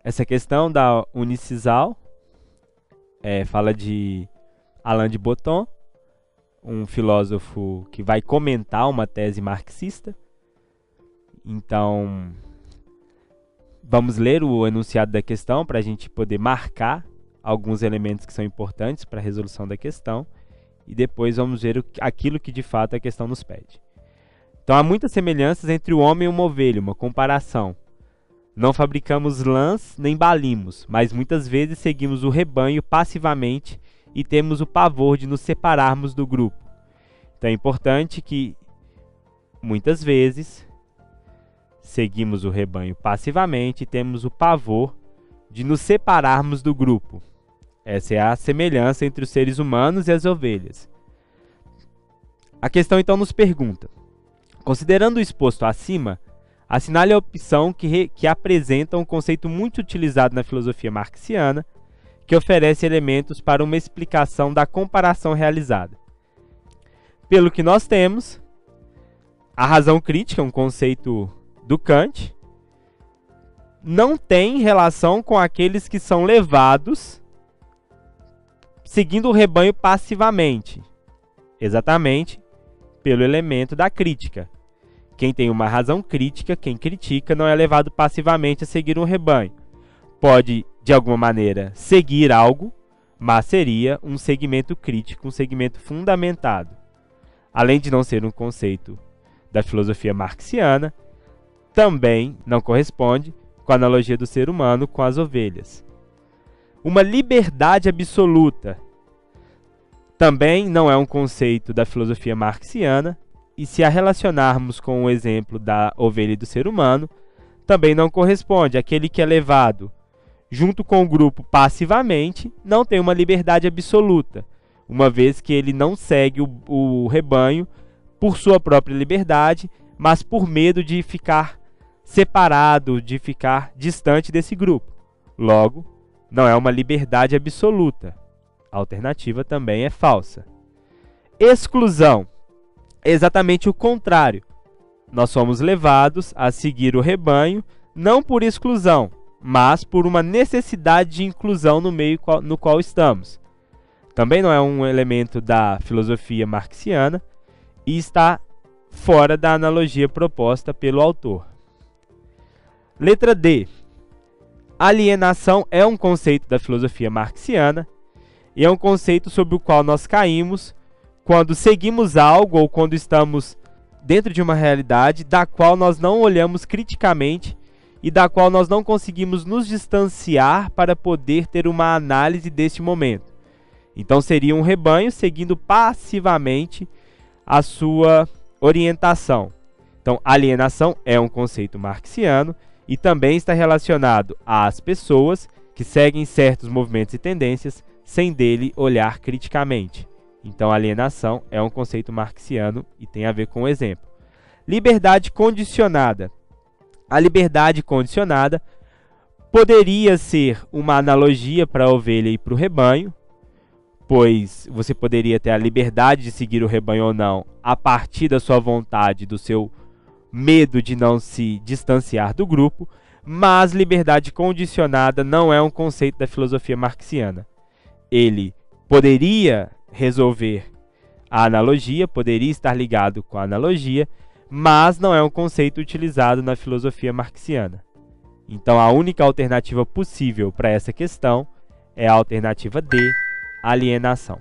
essa questão da unicisal fala de Alain de Botton, um filósofo que vai comentar uma tese marxista. Então, vamos ler o enunciado da questão para a gente poder marcar alguns elementos que são importantes para a resolução da questão e depois vamos ver aquilo que de fato a questão nos pede. Então, há muitas semelhanças entre o homem e uma ovelha, uma comparação. Não fabricamos lãs nem balimos, mas muitas vezes seguimos o rebanho passivamente e temos o pavor de nos separarmos do grupo. Então é importante que muitas vezes seguimos o rebanho passivamente e temos o pavor de nos separarmos do grupo. Essa é a semelhança entre os seres humanos e as ovelhas. A questão então nos pergunta: considerando o exposto acima, assinale a opção que apresenta um conceito muito utilizado na filosofia marxiana, que oferece elementos para uma explicação da comparação realizada. Pelo que nós temos, a razão crítica, um conceito do Kant, não tem relação com aqueles que são levados seguindo o rebanho passivamente, exatamente pelo elemento da crítica. Quem tem uma razão crítica, quem critica, não é levado passivamente a seguir um rebanho. Pode, de alguma maneira, seguir algo, mas seria um segmento crítico, um segmento fundamentado. Além de não ser um conceito da filosofia marxiana, também não corresponde com a analogia do ser humano com as ovelhas. Uma liberdade absoluta também não é um conceito da filosofia marxiana, e se a relacionarmos com o exemplo da ovelha e do ser humano, também não corresponde. Aquele que é levado junto com o grupo passivamente não tem uma liberdade absoluta, uma vez que ele não segue o rebanho por sua própria liberdade, mas por medo de ficar separado, de ficar distante desse grupo. Logo, não é uma liberdade absoluta. A alternativa também é falsa. Exclusão. Exatamente o contrário. Nós somos levados a seguir o rebanho, não por exclusão, mas por uma necessidade de inclusão no meio no qual estamos. Também não é um elemento da filosofia marxiana e está fora da analogia proposta pelo autor. Letra D. Alienação é um conceito da filosofia marxiana e é um conceito sobre o qual nós caímos quando seguimos algo ou quando estamos dentro de uma realidade da qual nós não olhamos criticamente e da qual nós não conseguimos nos distanciar para poder ter uma análise deste momento. Então seria um rebanho seguindo passivamente a sua orientação. Então, alienação é um conceito marxiano e também está relacionado às pessoas que seguem certos movimentos e tendências sem dele olhar criticamente. Então, alienação é um conceito marxiano e tem a ver com o exemplo. Liberdade condicionada. A liberdade condicionada poderia ser uma analogia para a ovelha e para o rebanho, pois você poderia ter a liberdade de seguir o rebanho ou não a partir da sua vontade, do seu medo de não se distanciar do grupo, mas liberdade condicionada não é um conceito da filosofia marxiana. Ele poderia resolver a analogia, poderia estar ligado com a analogia, mas não é um conceito utilizado na filosofia marxiana. Então, a única alternativa possível para essa questão é a alternativa D, alienação.